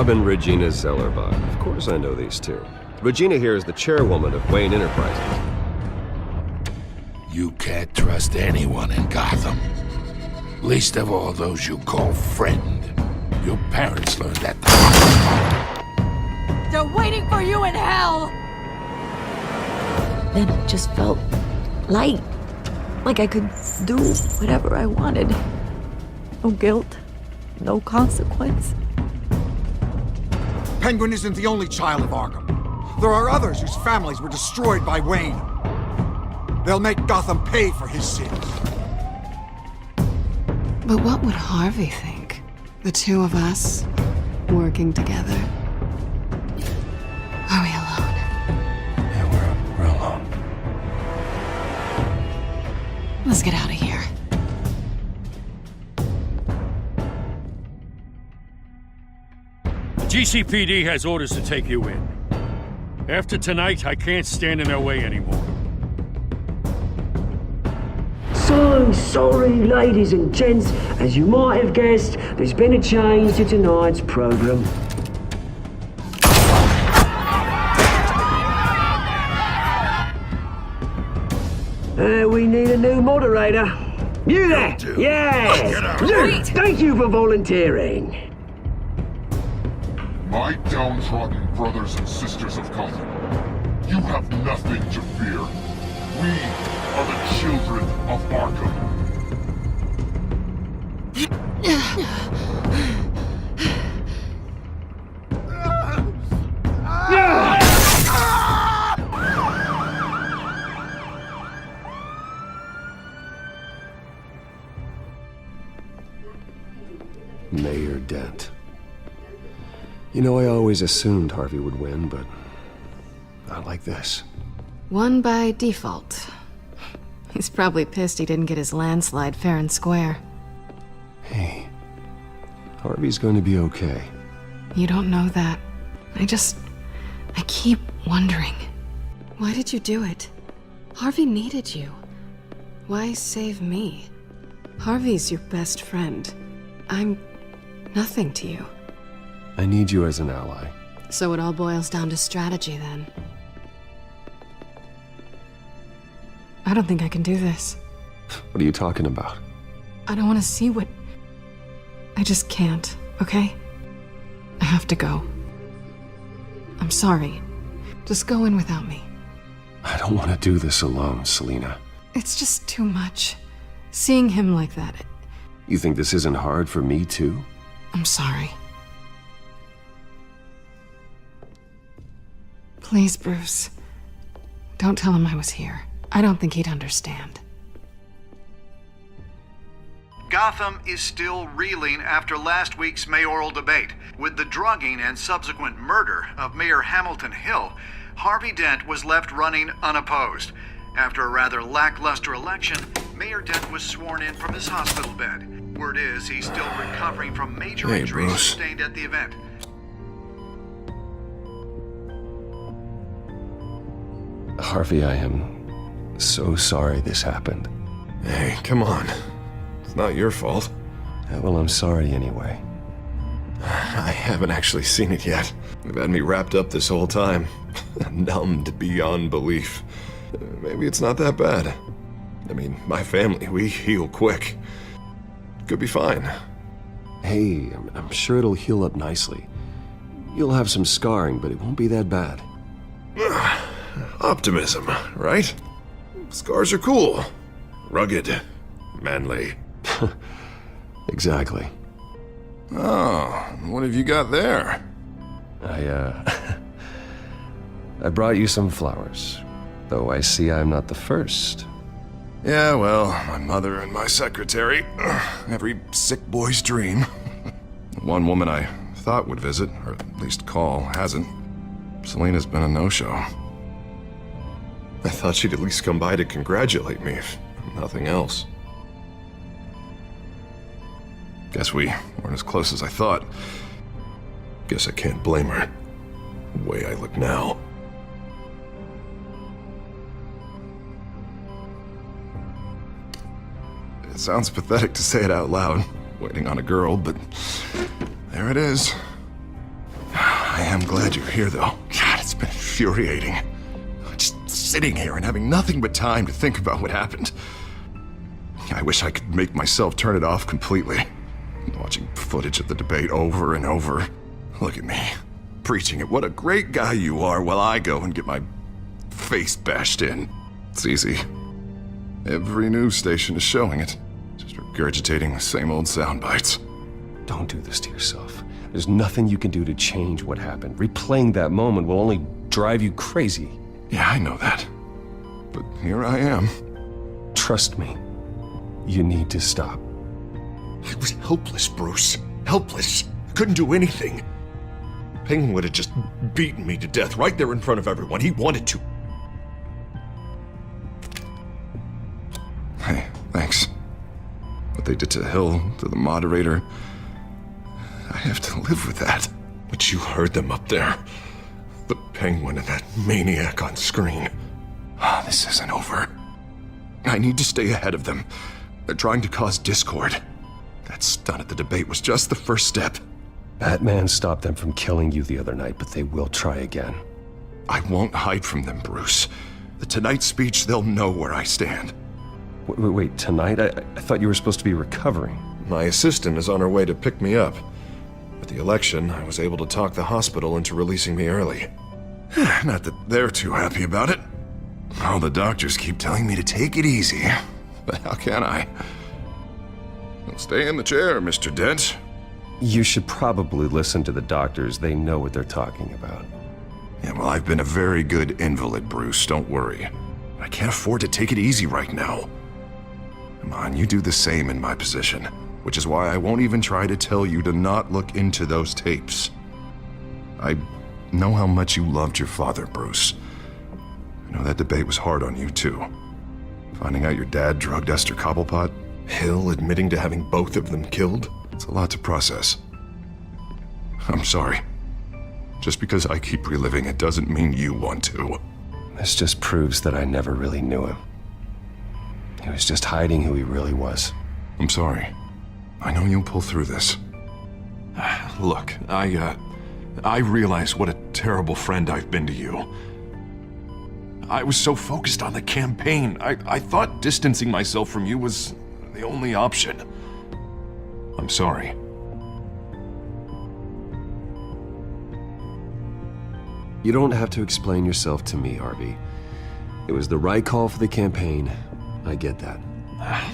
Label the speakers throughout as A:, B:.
A: Bob and Regina Zellerbach. Of course I know these two. Regina here is the chairwoman of Wayne Enterprises.
B: You can't trust anyone in Gotham. Least of all those you call friend. Your parents learned that.
C: They're waiting for you in hell!
D: Then it just felt light. Like I could do whatever I wanted. No guilt, no consequence.
E: Penguin isn't the only child of Arkham. There are others whose families were destroyed by Wayne. They'll make Gotham pay for his sins.
F: But what would Harvey think? The two of us, working together. Are we alone?
B: Yeah, we're alone.
F: Let's get out of here.
G: GCPD has orders to take you in. After tonight, I can't stand in their way anymore.
H: So sorry, ladies and gents. As you might have guessed, there's been a change to tonight's program. We need a new moderator. You there? Yeah! You! Thank you for volunteering.
I: My downtrodden brothers and sisters of Gotham, you have nothing to fear. We are the children of Arkham.
A: Mayor Dent. You know, I always assumed Harvey would win, but not like this.
F: Won by default. He's probably pissed he didn't get his landslide fair and square.
A: Hey, Harvey's going to be okay.
F: You don't know that. I keep wondering. Why did you do it? Harvey needed you. Why save me? Harvey's your best friend. I'm nothing to you.
A: I need you as an ally.
F: So it all boils down to strategy, then. I don't think I can do this.
A: What are you talking about?
F: I don't want to see what... I just can't, okay? I have to go. I'm sorry. Just go in without me.
A: I don't want to do this alone, Selina.
F: It's just too much. Seeing him like that...
A: You think this isn't hard for me, too?
F: I'm sorry. Please, Bruce. Don't tell him I was here. I don't think he'd understand.
J: Gotham is still reeling after last week's mayoral debate. With the drugging and subsequent murder of Mayor Hamilton Hill, Harvey Dent was left running unopposed. After a rather lackluster election, Mayor Dent was sworn in from his hospital bed. Word is he's still recovering from major injuries
B: Bruce.
J: sustained at the event.
A: Harvey, I am so sorry this happened.
K: Hey, come on. It's not your fault.
A: Yeah, well, I'm sorry anyway.
K: I haven't actually seen it yet. They've had me wrapped up this whole time. Numbed beyond belief. Maybe it's not that bad. I mean, my family, we heal quick. Could be fine.
A: Hey, I'm sure it'll heal up nicely. You'll have some scarring, but it won't be that bad.
K: Optimism, right? Scars are cool. Rugged. Manly.
A: Exactly.
K: Oh, what have you got there?
A: I brought you some flowers. Though I see I'm not the first.
K: Yeah, well, my mother and my secretary. Every sick boy's dream. One woman I thought would visit, or at least call, hasn't. Selina's been a no-show. I thought she'd at least come by to congratulate me, if nothing else. Guess we weren't as close as I thought. Guess I can't blame her. The way I look now. It sounds pathetic to say it out loud, waiting on a girl, but there it is. I am glad you're here, though. God, it's been infuriating. Just sitting here and having nothing but time to think about what happened. I wish I could make myself turn it off completely. Watching footage of the debate over and over. Look at me, preaching at what a great guy you are while I go and get my face bashed in. It's easy. Every news station is showing it. Just regurgitating the same old sound bites.
A: Don't do this to yourself. There's nothing you can do to change what happened. Replaying that moment will only drive you crazy.
K: Yeah, I know that. But here I am.
A: Trust me. You need to stop.
K: I was helpless, Bruce. Helpless. Couldn't do anything. Penguin would have just beaten me to death right there in front of everyone. He wanted to. Hey, thanks. What they did to Hill, to the moderator, I have to live with that. But you heard them up there. The Penguin and that maniac on screen. This isn't over. I need to stay ahead of them. They're trying to cause discord. That stunt at the debate was just the first step.
A: Batman stopped them from killing you the other night, but they will try again.
K: I won't hide from them, Bruce. The Tonight speech, they'll know where I stand.
A: Wait, tonight? I thought you were supposed to be recovering.
K: My assistant is on her way to pick me up. At the election, I was able to talk the hospital into releasing me early. Not that they're too happy about it. All the doctors keep telling me to take it easy. But how can I? Well, stay in the chair, Mr. Dent.
A: You should probably listen to the doctors. They know what they're talking about.
K: Yeah, well, I've been a very good invalid, Bruce. Don't worry. I can't afford to take it easy right now. Come on, you do the same in my position. Which is why I won't even try to tell you to not look into those tapes. I know how much you loved your father, Bruce. I know that debate was hard on you, too. Finding out your dad drugged Esther Cobblepot, Hill admitting to having both of them killed. It's a lot to process. I'm sorry. Just because I keep reliving it doesn't mean you want to.
A: This just proves that I never really knew him. He was just hiding who he really was.
K: I'm sorry. I know you'll pull through this. Look, I realize what a terrible friend I've been to you. I was so focused on the campaign. I thought distancing myself from you was the only option. I'm sorry.
A: You don't have to explain yourself to me, Harvey. It was the right call for the campaign. I get that.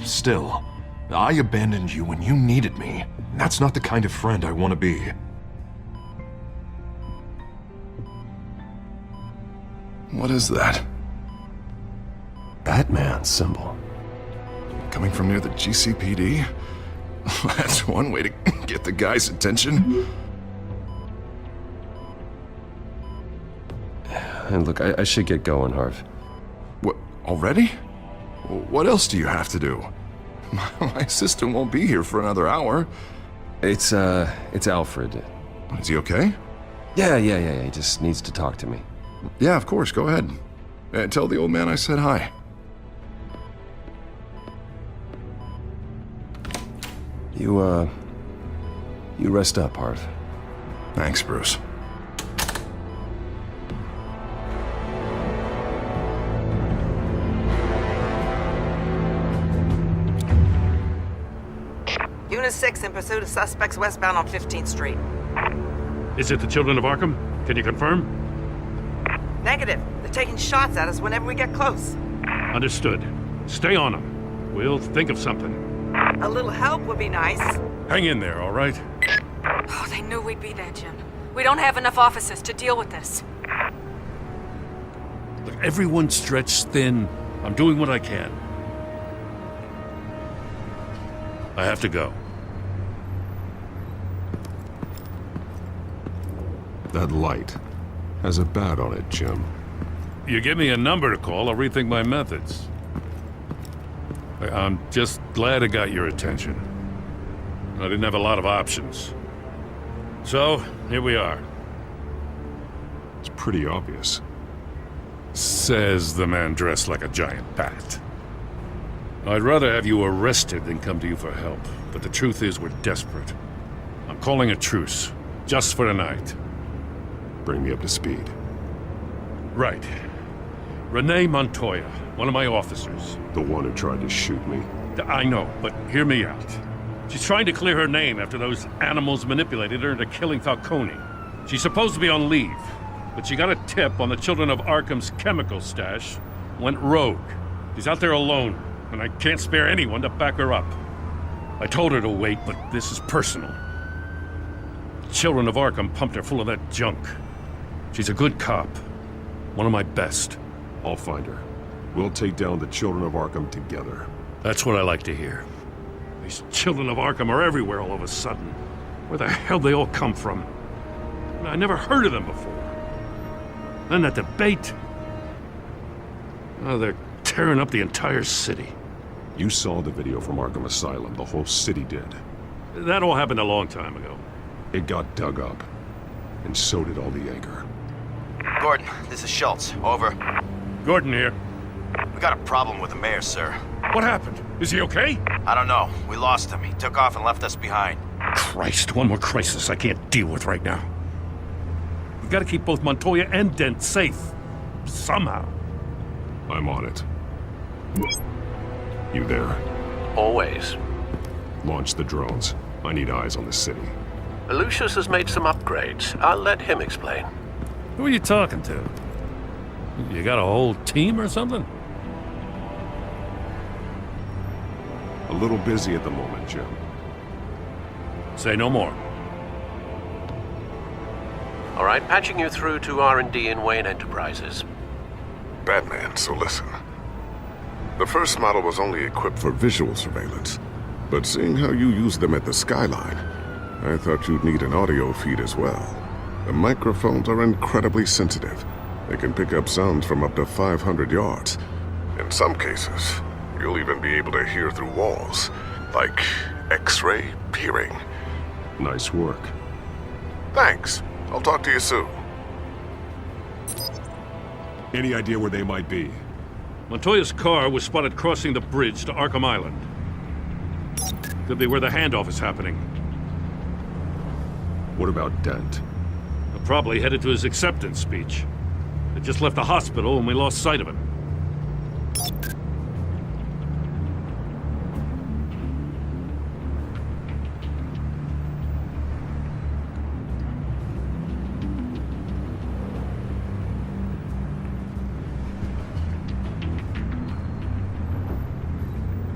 K: Still, I abandoned you when you needed me. That's not the kind of friend I want to be. What is that?
A: Batman symbol.
K: Coming from near the GCPD? That's one way to get the guy's attention.
A: And look, I should get going, Harv.
K: What, already? What else do you have to do? My assistant won't be here for another hour.
A: It's Alfred.
K: Is he okay?
A: Yeah, he just needs to talk to me.
K: Yeah, of course, go ahead. Tell the old man I said hi.
A: You rest up, Harv.
K: Thanks, Bruce.
L: Unit 6 in pursuit of suspects westbound on 15th Street.
G: Is it the Children of Arkham? Can you confirm?
L: Negative. They're taking shots at us whenever we get close.
G: Understood. Stay on them. We'll think of something.
L: A little help would be nice.
G: Hang in there, all right?
C: Oh, they knew we'd be there, Jim. We don't have enough officers to deal with this.
G: Look, everyone's stretched thin. I'm doing what I can. I have to go.
A: That light has a bat on it, Jim.
G: You give me a number to call, I'll rethink my methods. I'm just glad it got your attention. I didn't have a lot of options. So, here we are.
A: It's pretty obvious.
G: Says the man dressed like a giant bat. I'd rather have you arrested than come to you for help, but the truth is we're desperate. I'm calling a truce, just for tonight.
A: Bring me up to speed.
G: Right. Renee Montoya, one of my officers.
A: The one who tried to shoot me.
G: I know, but hear me out. She's trying to clear her name after those animals manipulated her into killing Falcone. She's supposed to be on leave, but she got a tip on the Children of Arkham's chemical stash, went rogue. She's out there alone, and I can't spare anyone to back her up. I told her to wait, but this is personal. Children of Arkham pumped her full of that junk. She's a good cop. One of my best.
A: I'll find her. We'll take down the Children of Arkham together.
G: That's what I like to hear. These Children of Arkham are everywhere all of a sudden. Where the hell they all come from? I never heard of them before. Then that debate. Oh, they're tearing up the entire city.
A: You saw the video from Arkham Asylum. The whole city did.
G: That all happened a long time ago.
A: It got dug up. And so did all the anger.
M: Gordon, this is Schultz. Over.
G: Gordon here.
M: We got a problem with the mayor, sir.
G: What happened? Is he okay?
M: I don't know. We lost him. He took off and left us behind.
G: Christ, one more crisis I can't deal with right now. We gotta keep both Montoya and Dent safe. Somehow.
A: I'm on it. You there?
N: Always.
A: Launch the drones. I need eyes on the city.
N: Lucius has made some upgrades. I'll let him explain.
G: Who are you talking to? You got a whole team or something?
A: A little busy at the moment, Jim.
G: Say no more.
N: All right, patching you through to R&D in Wayne Enterprises.
O: Batman, so listen. The first model was only equipped for visual surveillance, but seeing how you use them at the Skyline, I thought you'd need an audio feed as well. The microphones are incredibly sensitive. They can pick up sounds from up to 500 yards. In some cases, you'll even be able to hear through walls, like X-ray peering.
A: Nice work.
O: Thanks. I'll talk to you soon.
A: Any idea where they might be?
G: Montoya's car was spotted crossing the bridge to Arkham Island. Could be where the handoff is happening.
A: What about Dent?
G: Probably headed to his acceptance speech. He just left the hospital and we lost sight of him.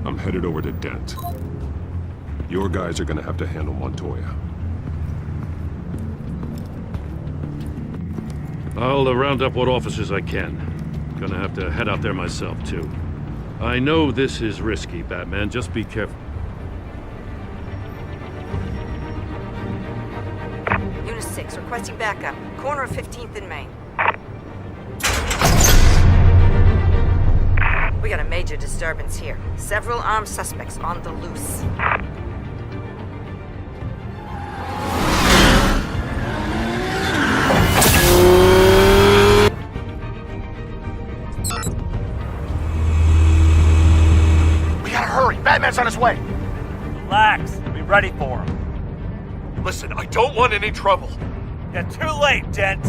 A: I'm headed over to Dent. Your guys are gonna have to handle Montoya.
G: I'll round up what officers I can. Gonna have to head out there myself, too. I know this is risky, Batman. Just be careful.
P: Unit 6, requesting backup. Corner of 15th and Main. We got a major disturbance here. Several armed suspects on the loose.
M: Batman's on his way.
Q: Relax. Be ready for him.
M: Listen, I don't want any trouble.
Q: You're too late, Dent.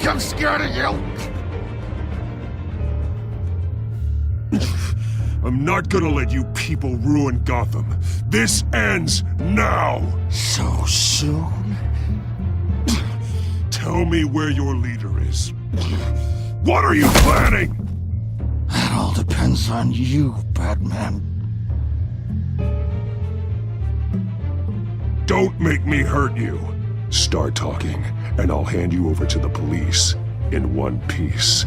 B: I'm scared of you!
A: I'm not gonna let you people ruin Gotham. This ends now!
B: So soon?
A: Tell me where your leader is. What are you planning?
B: That all depends on you, Batman.
A: Don't make me hurt you. Start talking, and I'll hand you over to the police in one piece.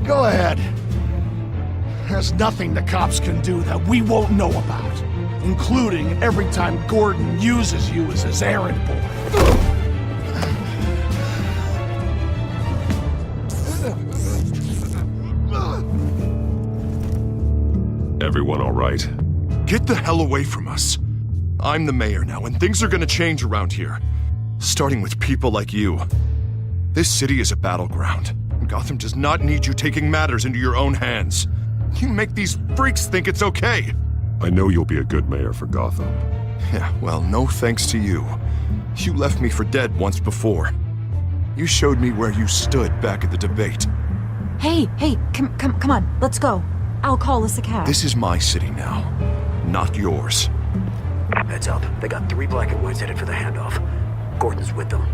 B: Go ahead.
R: There's nothing the cops can do that we won't know about, including every time Gordon uses you as his errand boy.
K: Everyone all right? Get the hell away from us. I'm the mayor now, and things are gonna change around here. Starting with people like you. This city is a battleground. Gotham does not need you taking matters into your own hands. You make these freaks think it's okay.
S: I know you'll be a good mayor for Gotham.
K: Yeah, well, no thanks to you. You left me for dead once before. You showed me where you stood back at the debate.
D: Hey, come on, let's go. I'll call us a cab.
K: This is my city now, not yours.
H: Heads up. They got 3 black and whites headed for the handoff. Gordon's with them.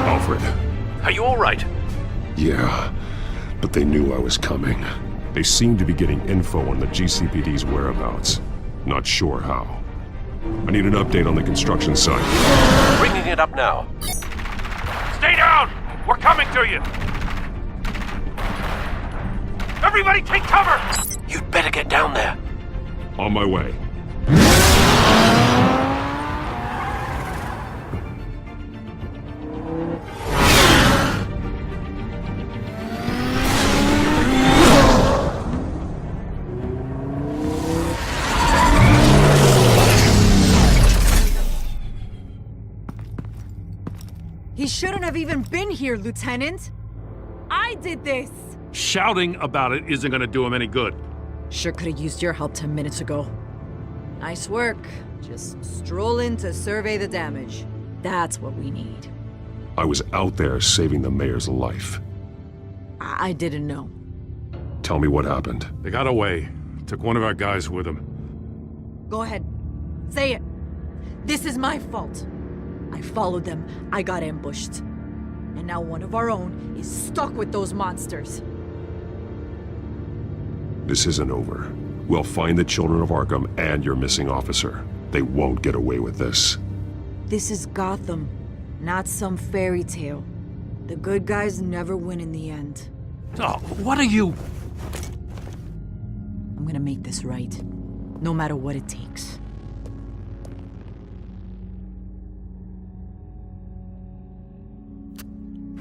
S: Alfred.
N: Are you all right?
S: Yeah, but they knew I was coming. They seem to be getting info on the GCPD's whereabouts. Not sure how. I need an update on the construction site.
N: Bringing it up now.
G: Stay down! We're coming to you! Everybody take cover!
N: You'd better get down there.
S: On my way.
C: He shouldn't have even been here, Lieutenant. I did this.
G: Shouting about it isn't gonna do him any good.
C: Sure could have used your help 10 minutes ago. Nice work. Just stroll in to survey the damage. That's what we need.
S: I was out there saving the mayor's life.
C: I didn't know.
S: Tell me what happened.
G: They got away. Took one of our guys with them.
C: Go ahead. Say it. This is my fault. I followed them. I got ambushed. And now one of our own is stuck with those monsters.
S: This isn't over. We'll find the children of Arkham and your missing officer. They won't get away with this.
C: This is Gotham, not some fairy tale. The good guys never win in the end.
G: Oh, what are you?
C: I'm gonna make this right, no matter what it takes.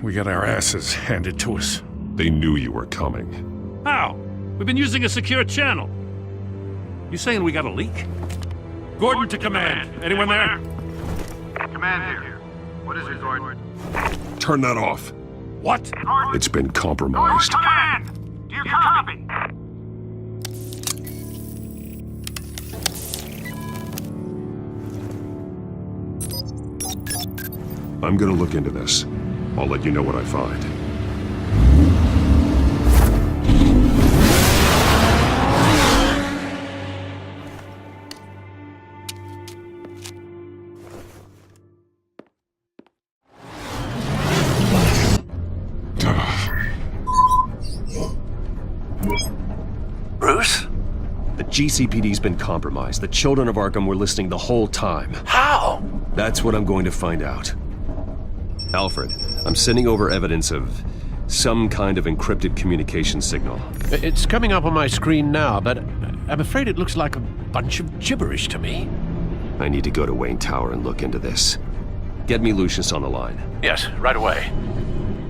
G: We got our asses handed to us.
S: They knew you were coming.
G: How? We've been using a secure channel. You saying we got a leak? Gordon to command. Anyone there?
J: Command here. What is it, Gordon?
S: Turn that off.
G: What?
S: It's been compromised.
Q: Command! Do you copy?
S: I'm gonna look into this. I'll let you know what I find.
N: Bruce?
A: The GCPD's been compromised. The children of Arkham were listening the whole time.
N: How?
A: That's what I'm going to find out. Alfred, I'm sending over evidence of some kind of encrypted communication signal.
N: It's coming up on my screen now, but I'm afraid it looks like a bunch of gibberish to me.
A: I need to go to Wayne Tower and look into this. Get me Lucius on the line.
N: Yes, right away.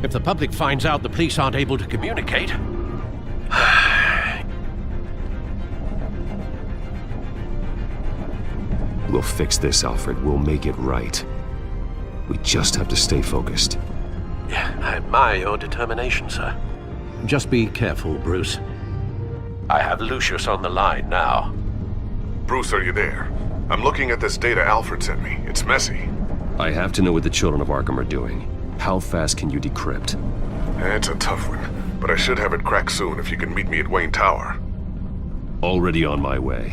N: If the public finds out the police aren't able to communicate...
A: We'll fix this, Alfred. We'll make it right. We just have to stay focused.
N: Yeah, I admire your determination, sir. Just be careful, Bruce. I have Lucius on the line now.
O: Bruce, are you there? I'm looking at this data Alfred sent me. It's messy.
A: I have to know what the children of Arkham are doing. How fast can you decrypt?
O: It's a tough one, but I should have it cracked soon if you can meet me at Wayne Tower.
A: Already on my way.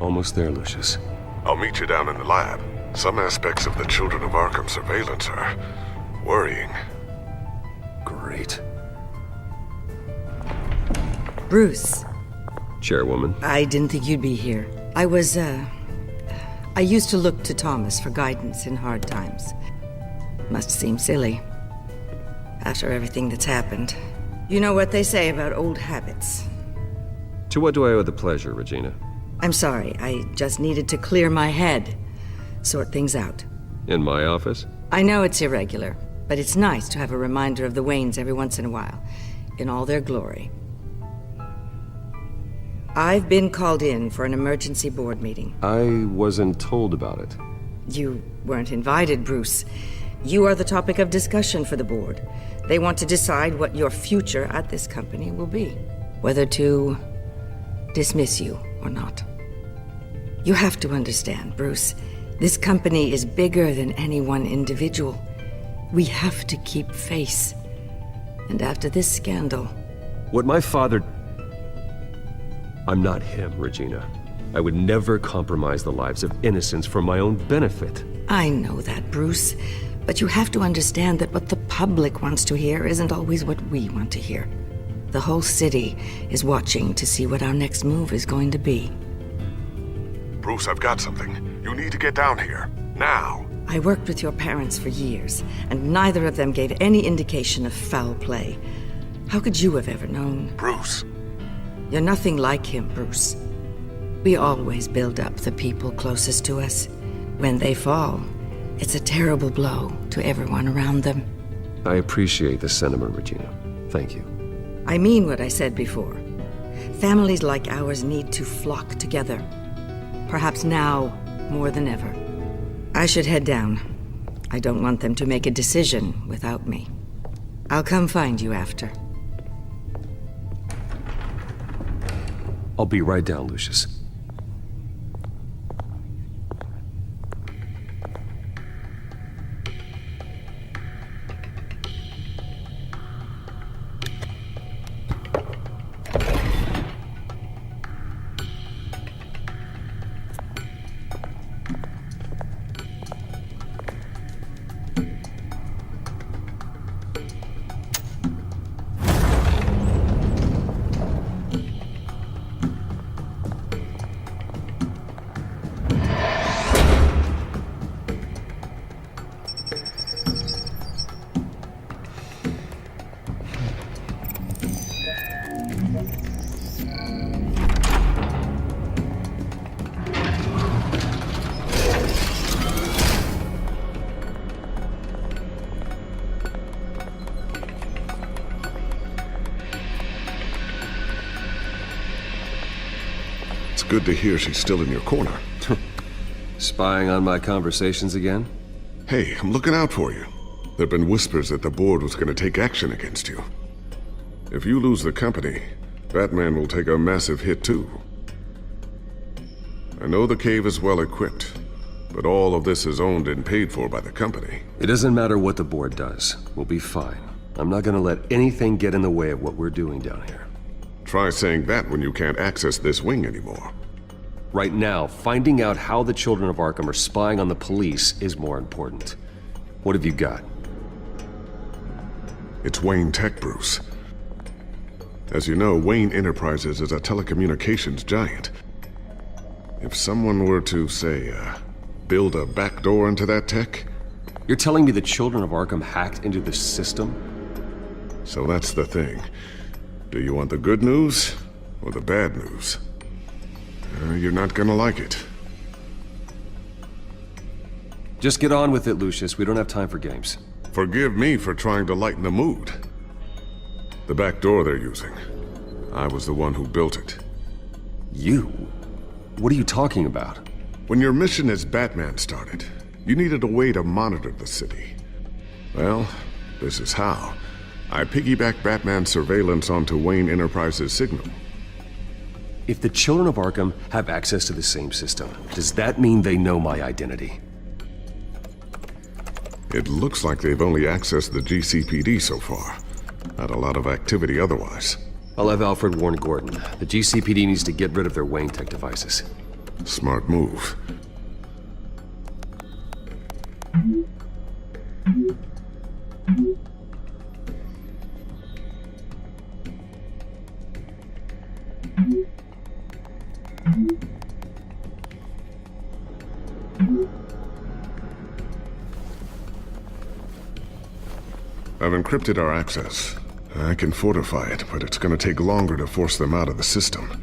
A: almost there, Lucius.
O: I'll meet you down in the lab. Some aspects of the Children of Arkham surveillance are worrying.
A: Great.
T: Bruce.
A: Chairwoman.
T: I didn't think you'd be here. I used to look to Thomas for guidance in hard times. Must seem silly. After everything that's happened. You know what they say about old habits.
A: To what do I owe the pleasure, Regina?
T: I'm sorry, I just needed to clear my head. Sort things out.
A: In my office?
T: I know it's irregular, but it's nice to have a reminder of the Waynes every once in a while, in all their glory. I've been called in for an emergency board meeting.
A: I wasn't told about it.
T: You weren't invited, Bruce. You are the topic of discussion for the board. They want to decide what your future at this company will be. Whether to dismiss you or not. You have to understand, Bruce. This company is bigger than any one individual. We have to keep face. And after this scandal...
A: What my father... I'm not him, Regina. I would never compromise the lives of innocents for my own benefit.
T: I know that, Bruce. But you have to understand that what the public wants to hear isn't always what we want to hear. The whole city is watching to see what our next move is going to be.
O: Bruce, I've got something. You need to get down here. Now.
T: I worked with your parents for years, and neither of them gave any indication of foul play. How could you have ever known?
O: Bruce.
T: You're nothing like him, Bruce. We always build up the people closest to us. When they fall, it's a terrible blow to everyone around them.
A: I appreciate the sentiment, Regina. Thank you.
T: I mean what I said before. Families like ours need to flock together. Perhaps now more than ever. I should head down. I don't want them to make a decision without me. I'll come find you after.
A: I'll be right down, Lucius.
O: Good to hear she's still in your corner.
A: Spying on my conversations again?
O: Hey, I'm looking out for you. There've been whispers that the board was going to take action against you. If you lose the company, Batman will take a massive hit too. I know the cave is well equipped, but all of this is owned and paid for by the company.
A: It doesn't matter what the board does. We'll be fine. I'm not gonna let anything get in the way of what we're doing down here.
O: Try saying that when you can't access this wing anymore.
A: Right now, finding out how the Children of Arkham are spying on the police is more important. What have you got?
O: It's Wayne Tech, Bruce. As you know, Wayne Enterprises is a telecommunications giant. If someone were to, say, build a backdoor into that tech...
A: You're telling me the Children of Arkham hacked into the system?
O: So that's the thing. Do you want the good news or the bad news? You're not gonna like it.
A: Just get on with it, Lucius. We don't have time for games.
O: Forgive me for trying to lighten the mood. The back door they're using. I was the one who built it.
A: You? What are you talking about?
O: When your mission as Batman started, you needed a way to monitor the city. Well, this is how. I piggybacked Batman's surveillance onto Wayne Enterprises' signal.
A: If the Children of Arkham have access to the same system, does that mean they know my identity?
O: It looks like they've only accessed the GCPD so far. Not a lot of activity otherwise.
A: I'll have Alfred warn Gordon. The GCPD needs to get rid of their Wayne Tech devices.
O: Smart move. I've encrypted our access. I can fortify it, but it's gonna take longer to force them out of the system.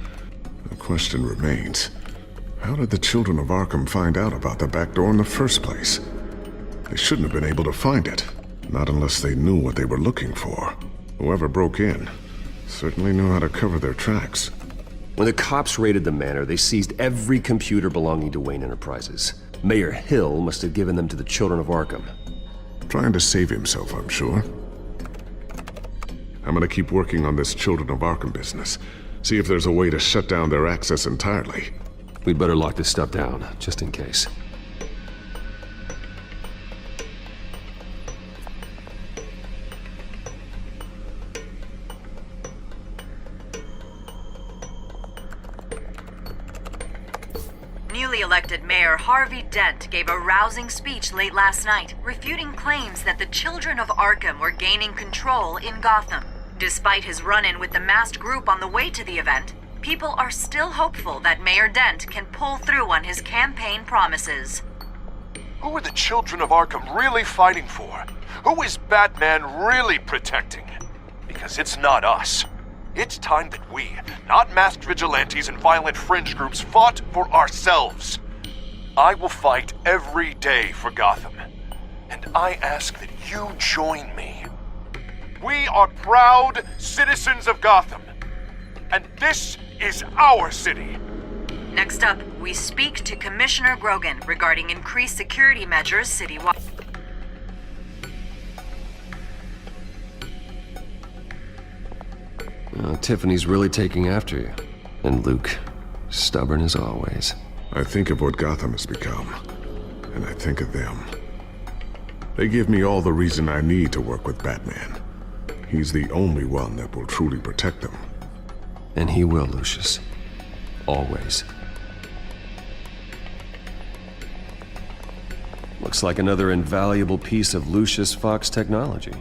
O: The question remains, how did the children of Arkham find out about the back door in the first place? They shouldn't have been able to find it, not unless they knew what they were looking for. Whoever broke in certainly knew how to cover their tracks.
A: When the cops raided the manor, they seized every computer belonging to Wayne Enterprises. Mayor Hill must have given them to the children of Arkham.
O: Trying to save himself, I'm sure. I'm gonna keep working on this Children of Arkham business. See if there's a way to shut down their access entirely.
A: We'd better lock this stuff down, just in case.
C: Newly elected Mayor Harvey Dent gave a rousing speech late last night, refuting claims that the children of Arkham were gaining control in Gotham. Despite his run-in with the masked group on the way to the event, people are still hopeful that Mayor Dent can pull through on his campaign promises.
M: Who are the children of Arkham really fighting for? Who is Batman really protecting? Because it's not us. It's time that we, not masked vigilantes and violent fringe groups, fought for ourselves. I will fight every day for Gotham. And I ask that you join me. We are proud citizens of Gotham. And this is our city.
C: Next up, we speak to Commissioner Grogan regarding increased security measures citywide.
A: Tiffany's really taking after you. And Luke, stubborn as always.
O: I think of what Gotham has become, and I think of them. They give me all the reason I need to work with Batman. He's the only one that will truly protect them.
A: And he will, Lucius. Always. Looks like another invaluable piece of Lucius Fox technology.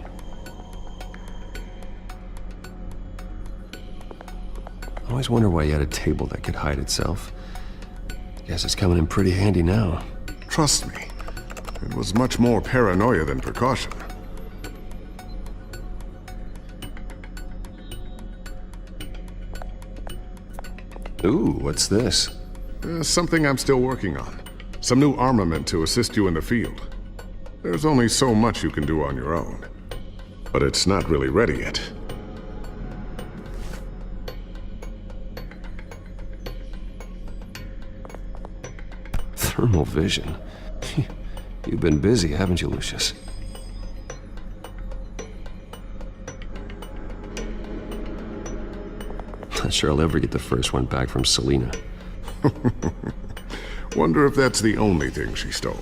A: I always wonder why you had a table that could hide itself. Guess it's coming in pretty handy now.
O: Trust me, it was much more paranoia than precaution.
A: Ooh, what's this?
O: Something I'm still working on. Some new armament to assist you in the field. There's only so much you can do on your own. But it's not really ready yet.
A: Thermal vision. You've been busy, haven't you, Lucius? Not sure I'll ever get the first one back from Selina.
O: Wonder if that's the only thing she stole.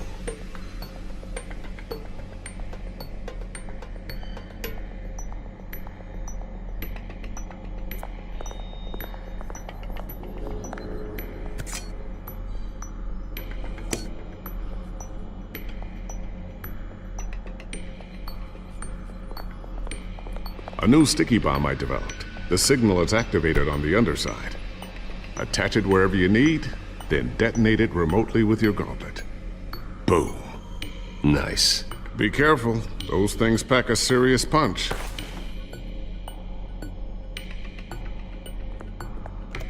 O: A new sticky bomb I developed. The signal is activated on the underside. Attach it wherever you need, then detonate it remotely with your gauntlet. Boom.
A: Nice.
O: Be careful. Those things pack a serious punch.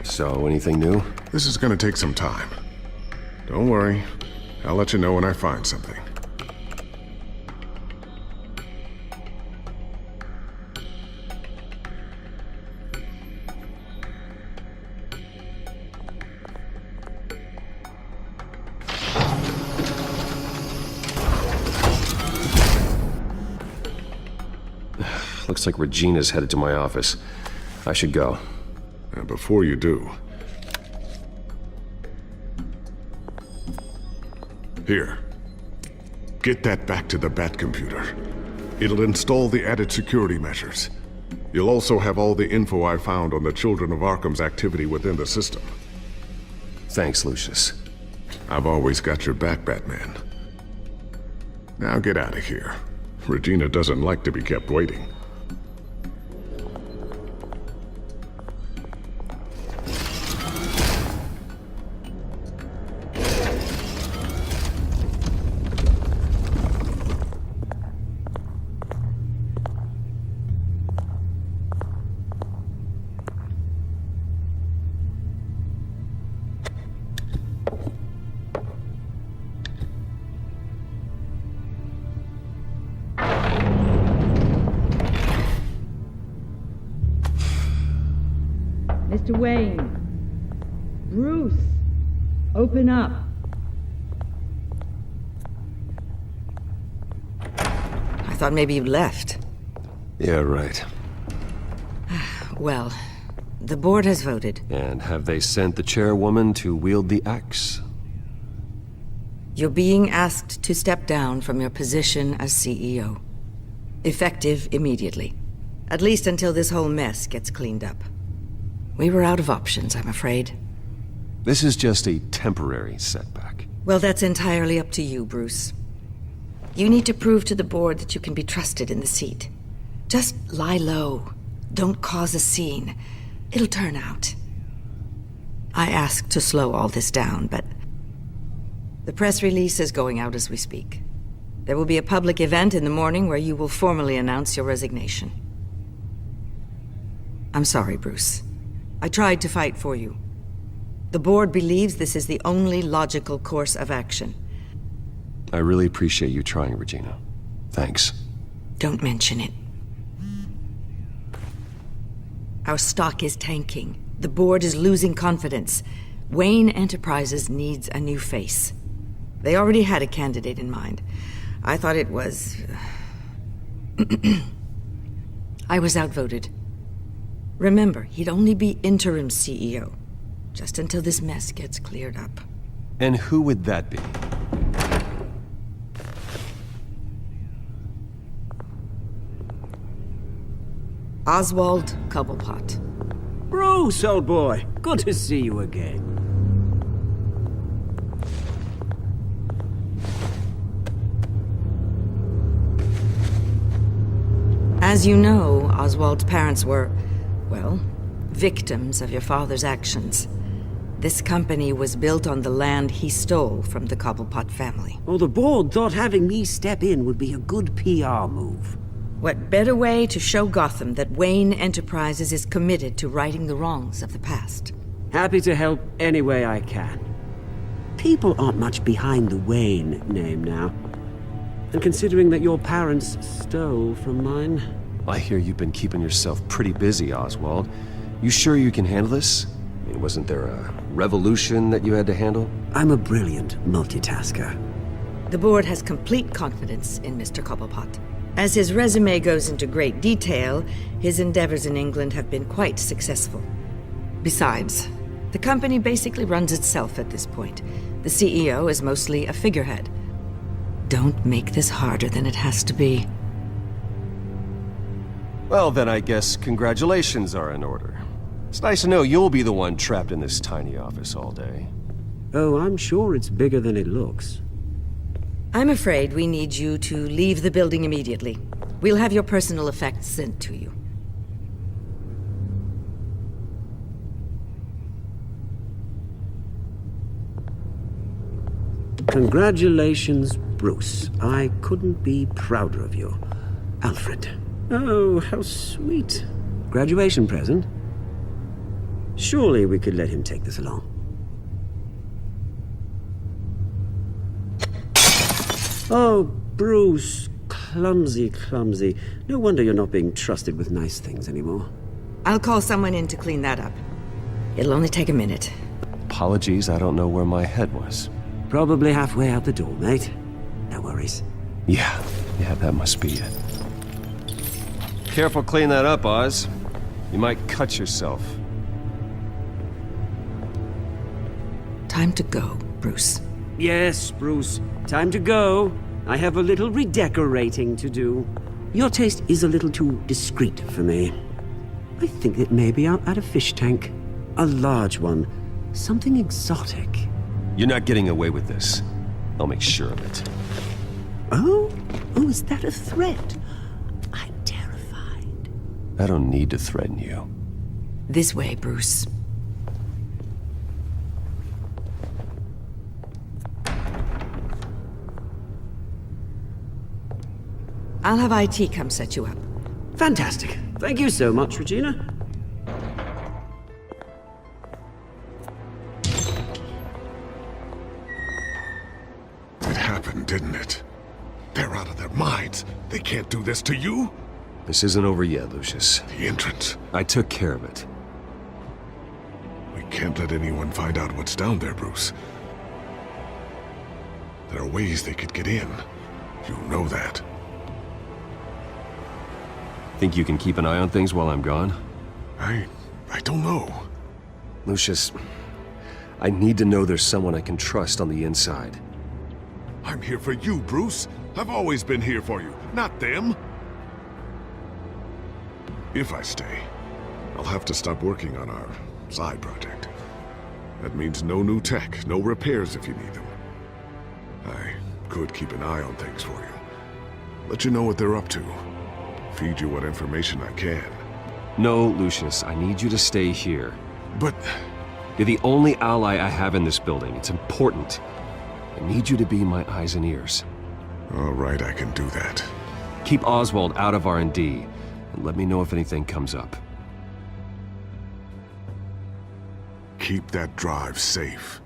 A: So, anything new?
O: This is gonna take some time. Don't worry. I'll let you know when I find something.
A: Looks like Regina's headed to my office. I should go.
O: And before you do... Here. Get that back to the Bat computer. It'll install the added security measures. You'll also have all the info I found on the Children of Arkham's activity within the system.
A: Thanks, Lucius.
O: I've always got your back, Batman. Now get out of here. Regina doesn't like to be kept waiting.
T: Mr. Wayne. Bruce. Open up. I thought maybe you left.
A: Yeah, right.
T: Well, the board has voted.
A: And have they sent the chairwoman to wield the axe?
T: You're being asked to step down from your position as CEO. Effective immediately. At least until this whole mess gets cleaned up. We were out of options, I'm afraid.
A: This is just a temporary setback.
T: Well, that's entirely up to you, Bruce. You need to prove to the board that you can be trusted in the seat. Just lie low. Don't cause a scene. It'll turn out. I asked to slow all this down, but the press release is going out as we speak. There will be a public event in the morning where you will formally announce your resignation. I'm sorry, Bruce. I tried to fight for you. The board believes this is the only logical course of action.
A: I really appreciate you trying, Regina. Thanks.
T: Don't mention it. Our stock is tanking. The board is losing confidence. Wayne Enterprises needs a new face. They already had a candidate in mind. I thought it was... I was outvoted. Remember, he'd only be interim CEO, just until this mess gets cleared up.
A: And who would that be?
T: Oswald Cobblepot.
H: Bruce, old boy. Good to see you again.
T: As you know, Oswald's parents were, well, victims of your father's actions. This company was built on the land he stole from the Cobblepot family.
H: Well, the board thought having me step in would be a good PR move.
T: What better way to show Gotham that Wayne Enterprises is committed to righting the wrongs of the past?
H: Happy to help any way I can. People aren't much behind the Wayne name now. And considering that your parents stole from mine...
A: I hear you've been keeping yourself pretty busy, Oswald. You sure you can handle this? I mean, wasn't there a revolution that you had to handle?
H: I'm a brilliant multitasker.
T: The board has complete confidence in Mr. Cobblepot. As his resume goes into great detail, his endeavors in England have been quite successful. Besides, the company basically runs itself at this point. The CEO is mostly a figurehead. Don't make this harder than it has to be.
A: Well, then I guess congratulations are in order. It's nice to know you'll be the one trapped in this tiny office all day.
H: Oh, I'm sure it's bigger than it looks.
T: I'm afraid we need you to leave the building immediately. We'll have your personal effects sent to you.
H: Congratulations, Bruce. I couldn't be prouder of you. Alfred. Oh, how sweet. Graduation present? Surely we could let him take this along. Oh, Bruce. Clumsy, clumsy. No wonder you're not being trusted with nice things anymore.
T: I'll call someone in to clean that up. It'll only take a minute.
A: Apologies, I don't know where my head was.
H: Probably halfway out the door, mate. No worries.
A: Yeah, that must be it. Careful clean that up, Oz. You might cut yourself.
T: Time to go, Bruce.
H: Yes, Bruce. Time to go. I have a little redecorating to do. Your taste is a little too discreet for me. I think that maybe I'll add a fish tank. A large one. Something exotic.
A: You're not getting away with this. I'll make sure of it.
H: Oh? Oh, is that a threat? I'm terrified.
A: I don't need to threaten you.
T: This way, Bruce. I'll have IT come set you up.
H: Fantastic. Thank you so much, Regina.
O: It happened, didn't it? They're out of their minds. They can't do this to you?
A: This isn't over yet, Lucius.
O: The entrance.
A: I took care of it.
O: We can't let anyone find out what's down there, Bruce. There are ways they could get in. You know that.
A: Think you can keep an eye on things while I'm gone?
O: I don't know.
A: Lucius, I need to know there's someone I can trust on the inside.
O: I'm here for you, Bruce. I've always been here for you, not them. If I stay, I'll have to stop working on our side project. That means no new tech, no repairs if you need them. I could keep an eye on things for you. Let you know what they're up to. Feed you what information I can.
A: No, Lucius, I need you to stay here.
O: But...
A: You're the only ally I have in this building. It's important. I need you to be my eyes and ears.
O: All right, I can do that.
A: Keep Oswald out of R&D, and let me know if anything comes up.
O: Keep that drive safe.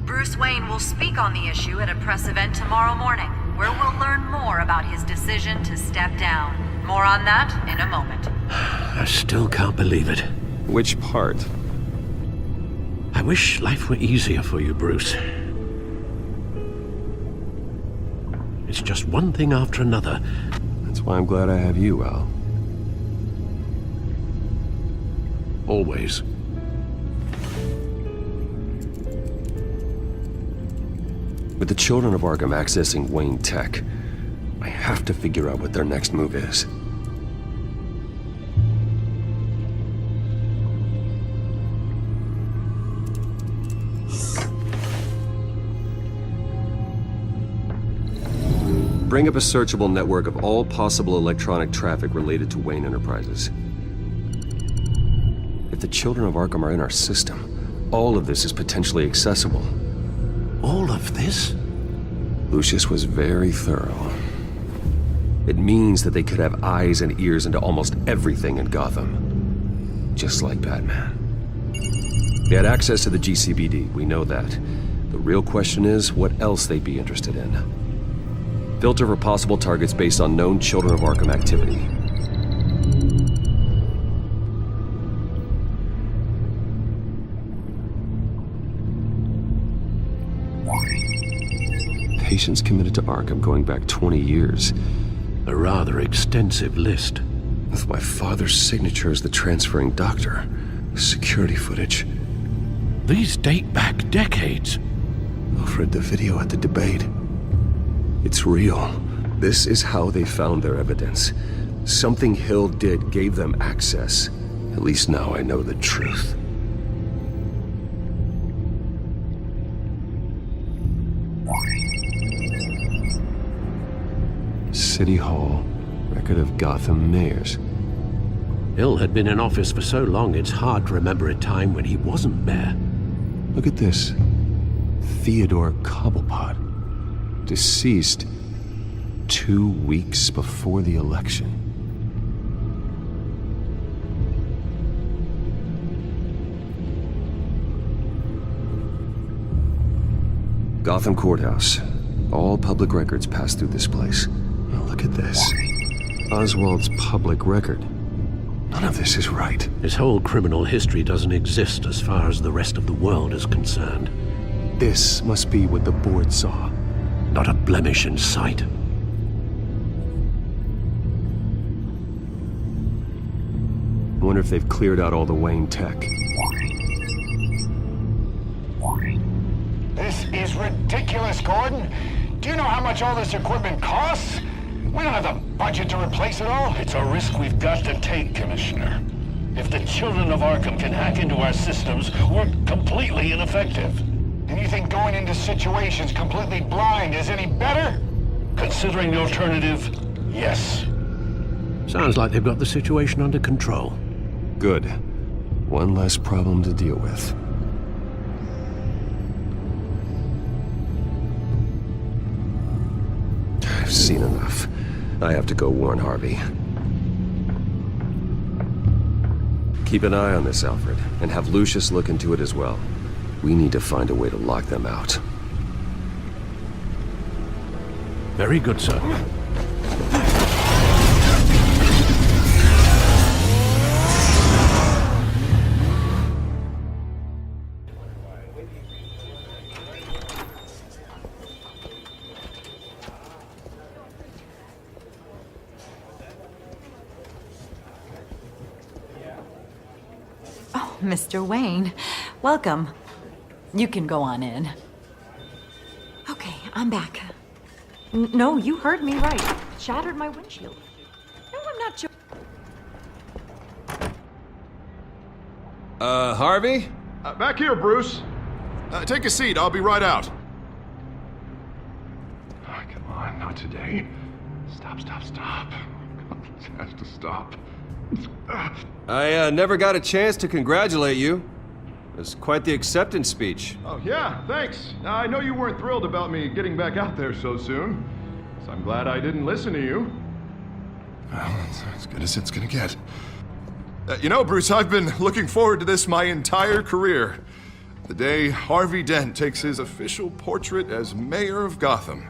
C: Bruce Wayne will speak on the issue at a press event tomorrow morning, where we'll learn more about his decision to step down. More on that in a moment.
N: I still can't believe it.
A: Which part?
N: I wish life were easier for you, Bruce. It's just one thing after another.
A: That's why I'm glad I have you, Al.
N: Always.
A: With the children of Arkham accessing Wayne Tech, I have to figure out what their next move is. Bring up a searchable network of all possible electronic traffic related to Wayne Enterprises. If the children of Arkham are in our system, all of this is potentially accessible.
N: All of this?
A: Lucius was very thorough. It means that they could have eyes and ears into almost everything in Gotham. Just like Batman. They had access to the GCPD, we know that. The real question is, what else they'd be interested in. Filter for possible targets based on known Children of Arkham activity. Patients committed to Arkham going back 20 years.
N: A rather extensive list.
A: With my father's signature as the transferring doctor. Security footage.
N: These date back decades.
A: I've read the video at the debate. It's real. This is how they found their evidence. Something Hill did gave them access. At least now I know the truth. City Hall. Record of Gotham mayors.
N: Hill had been in office for so long, it's hard to remember a time when he wasn't mayor.
A: Look at this. Theodore Cobblepot. Deceased 2 weeks before the election. Gotham Courthouse. All public records pass through this place. Now look at this. Oswald's public record. None of this is right.
N: His whole criminal history doesn't exist as far as the rest of the world is concerned.
A: This must be what the board saw.
N: Not a blemish in sight.
A: I wonder if they've cleared out all the Wayne tech.
Q: This is ridiculous, Gordon. Do you know how much all this equipment costs?
R: We don't have the budget to replace it all.
G: It's a risk we've got to take, Commissioner. If the children of Arkham can hack into our systems, we're completely ineffective.
R: And you think going into situations completely blind is any better?
G: Considering the alternative, yes.
N: Sounds like they've got the situation under control.
A: Good. One less problem to deal with. I've seen enough. I have to go warn Harvey. Keep an eye on this, Alfred, and have Lucius look into it as well. We need to find a way to lock them out.
N: Very good, sir.
C: Oh, Mr. Wayne, welcome. You can go on in. Okay, I'm back. No, you heard me right. Shattered my windshield. No, I'm not joking.
K: Harvey? Back here, Bruce. Take a seat, I'll be right out. Oh, come on, not today. Stop. This has to stop.
A: I never got a chance to congratulate you. It was quite the acceptance speech.
K: Oh, yeah, thanks. Now, I know you weren't thrilled about me getting back out there so soon, so I'm glad I didn't listen to you. Well, that's as good as it's gonna get. You know, Bruce, I've been looking forward to this my entire career. The day Harvey Dent takes his official portrait as mayor of Gotham.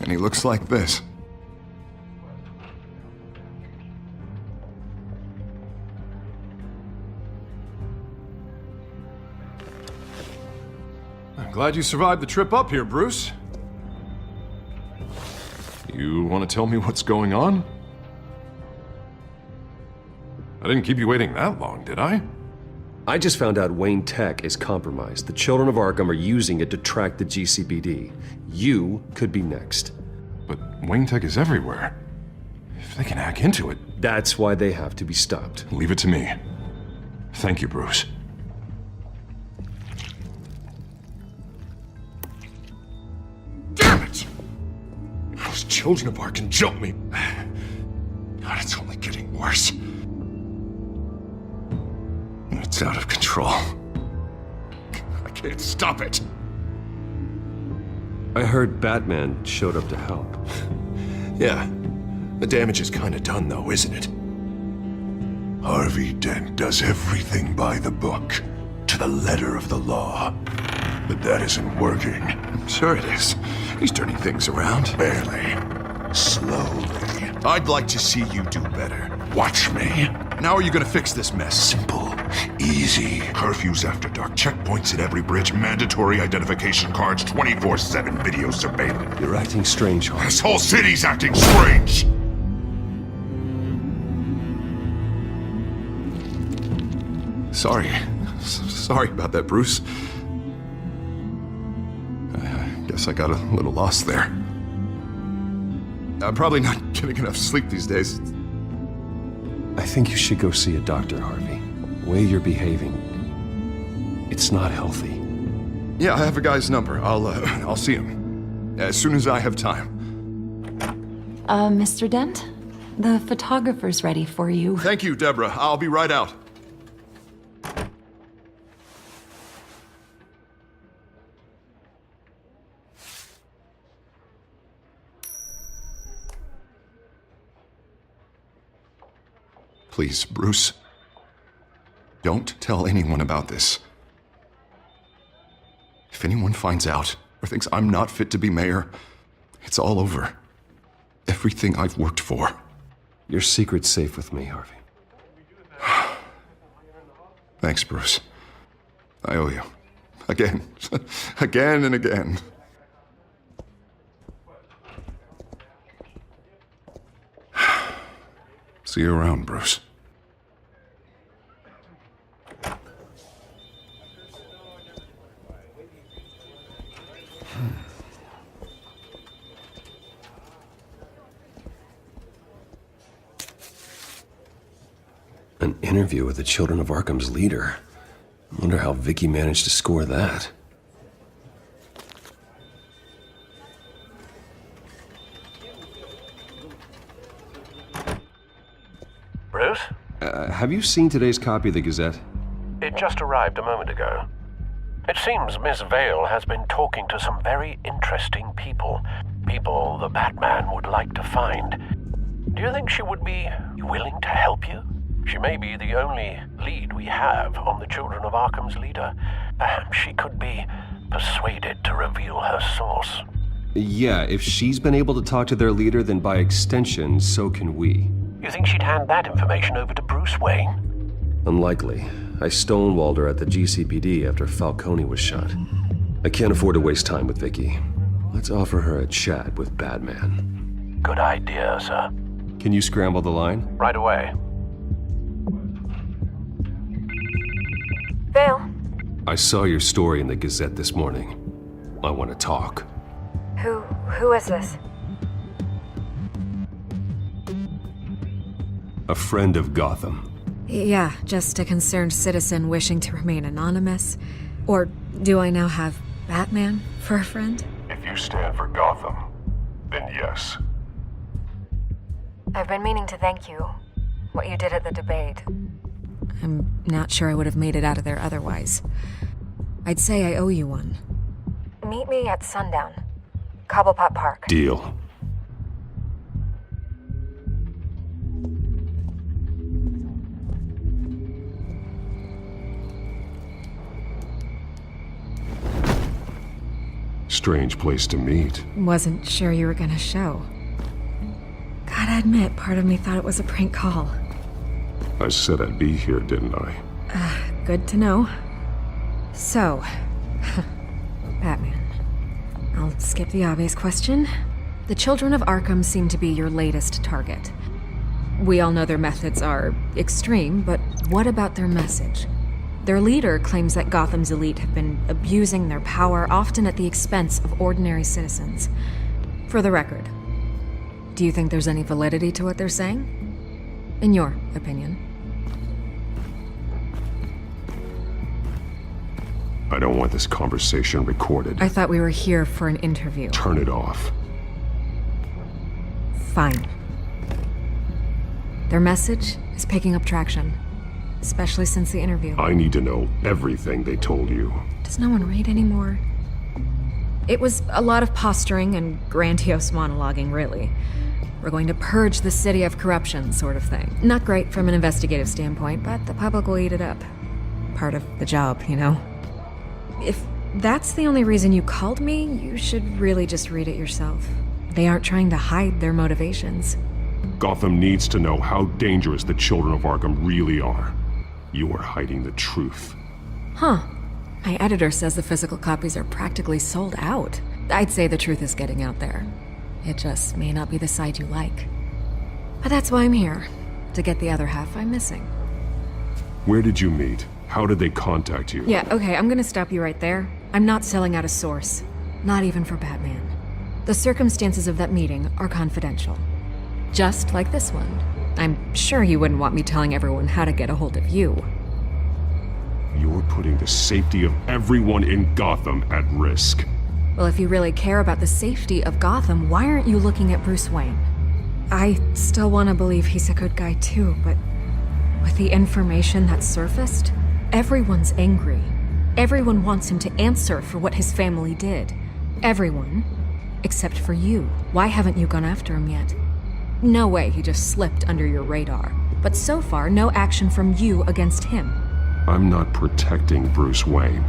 K: And he looks like this. I'm glad you survived the trip up here, Bruce. You want to tell me what's going on? I didn't keep you waiting that long, did I?
A: I just found out Wayne Tech is compromised. The children of Arkham are using it to track the GCPD. You could be next.
K: But Wayne Tech is everywhere. If they can hack into it...
A: That's why they have to be stopped.
K: Leave it to me. Thank you, Bruce. Damn it! Those children of Arkham jumped me. God, it's only getting worse. It's out of control. I can't stop it.
A: I heard Batman showed up to help.
K: Yeah. The damage is kind of done, though, isn't it? Harvey Dent does everything by the book, to the letter of the law. But that isn't working. Sure it is. He's turning things around. Barely. Slowly. I'd like to see you do better. Watch me. Now are you gonna fix this mess? Simple. Easy. Curfews after dark, checkpoints at every bridge, mandatory identification cards, 24/7 video surveillance.
A: You're acting strange, Harvey.
K: This whole city's acting strange! Sorry about that, Bruce. I guess I got a little lost there. I'm probably not getting enough sleep these days.
A: I think you should go see a doctor, Harvey. The way you're behaving, it's not healthy.
K: Yeah, I have a guy's number. I'll see him as soon as I have time.
C: Mr. Dent? The photographer's ready for you.
K: Thank you, Deborah. I'll be right out. Please, Bruce. Don't tell anyone about this. If anyone finds out or thinks I'm not fit to be mayor, it's all over. Everything I've worked for.
A: Your secret's safe with me, Harvey.
K: Thanks, Bruce. I owe you. Again. Again and again. See you around, Bruce.
A: An interview with the Children of Arkham's leader. I wonder how Vicky managed to score that.
N: Bruce?
A: Have you seen today's copy of the Gazette?
N: It just arrived a moment ago. It seems Miss Vale has been talking to some very interesting people. People the Batman would like to find. Do you think she would be willing to help you? She may be the only lead we have on the Children of Arkham's leader. Perhaps she could be persuaded to reveal her source.
A: Yeah, if she's been able to talk to their leader, then by extension, so can we.
N: You think she'd hand that information over to Bruce Wayne?
A: Unlikely. I stonewalled her at the GCPD after Falcone was shot. I can't afford to waste time with Vicky. Let's offer her a chat with Batman.
N: Good idea, sir.
A: Can you scramble the line?
N: Right away.
U: Vale?
A: I saw your story in the Gazette this morning. I want to talk.
U: Who is this?
A: A friend of Gotham.
U: Yeah, just a concerned citizen wishing to remain anonymous. Or do I now have Batman for a friend?
S: If you stand for Gotham, then yes.
U: I've been meaning to thank you. What you did at the debate. I'm not sure I would have made it out of there otherwise. I'd say I owe you one. Meet me at sundown. Cobblepot Park.
A: Deal.
S: Strange place to meet.
U: Wasn't sure you were gonna show. Gotta admit, part of me thought it was a prank call.
S: I said I'd be here, didn't I?
U: Good to know. So, Batman. I'll skip the obvious question. The Children of Arkham seem to be your latest target. We all know their methods are extreme, but what about their message? Their leader claims that Gotham's elite have been abusing their power, often at the expense of ordinary citizens. For the record, do you think there's any validity to what they're saying? In your opinion?
S: I don't want this conversation recorded.
U: I thought we were here for an interview.
S: Turn it off.
U: Fine. Their message is picking up traction, especially since the interview.
S: I need to know everything they told you.
U: Does no one read anymore? It was a lot of posturing and grandiose monologuing, really. We're going to purge the city of corruption, sort of thing. Not great from an investigative standpoint, but the public will eat it up. Part of the job, you know? If that's the only reason you called me, you should really just read it yourself. They aren't trying to hide their motivations.
S: Gotham needs to know how dangerous the Children of Arkham really are. You are hiding the truth.
U: Huh. My editor says the physical copies are practically sold out. I'd say the truth is getting out there. It just may not be the side you like. But that's why I'm here, to get the other half I'm missing.
S: Where did you meet? How did they contact you?
U: Yeah, okay, I'm gonna stop you right there. I'm not selling out a source. Not even for Batman. The circumstances of that meeting are confidential. Just like this one. I'm sure you wouldn't want me telling everyone how to get a hold of you.
S: You're putting the safety of everyone in Gotham at risk.
U: Well, if you really care about the safety of Gotham, why aren't you looking at Bruce Wayne? I still want to believe he's a good guy too, but with the information that's surfaced, everyone's angry. Everyone wants him to answer for what his family did. Everyone, except for you. Why haven't you gone after him yet? No way he just slipped under your radar. But so far, no action from you against him.
S: I'm not protecting Bruce Wayne.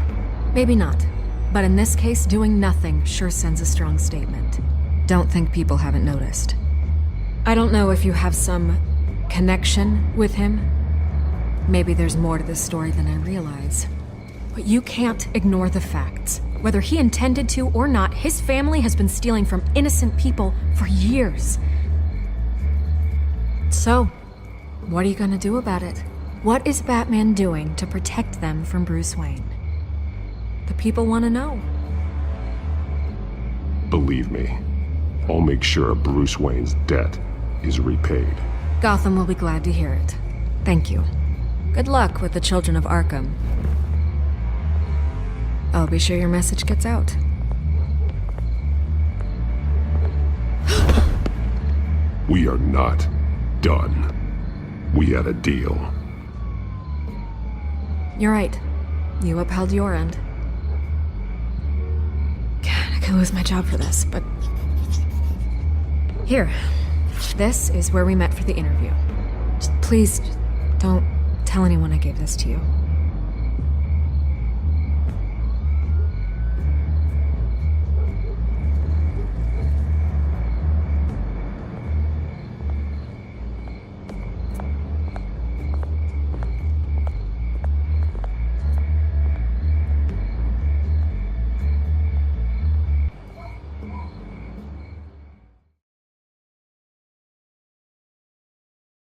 U: Maybe not. But in this case, doing nothing sure sends a strong statement. Don't think people haven't noticed. I don't know if you have some connection with him. Maybe there's more to this story than I realize. But you can't ignore the facts. Whether he intended to or not, his family has been stealing from innocent people for years. So, what are you gonna do about it? What is Batman doing to protect them from Bruce Wayne? The people want to know.
S: Believe me, I'll make sure Bruce Wayne's debt is repaid.
U: Gotham will be glad to hear it. Thank you. Good luck with the Children of Arkham. I'll be sure your message gets out.
S: We are not done. We had a deal.
U: You're right. You upheld your end. God, I could lose my job for this, but... Here. This is where we met for the interview. Just please, don't tell anyone I gave this to you.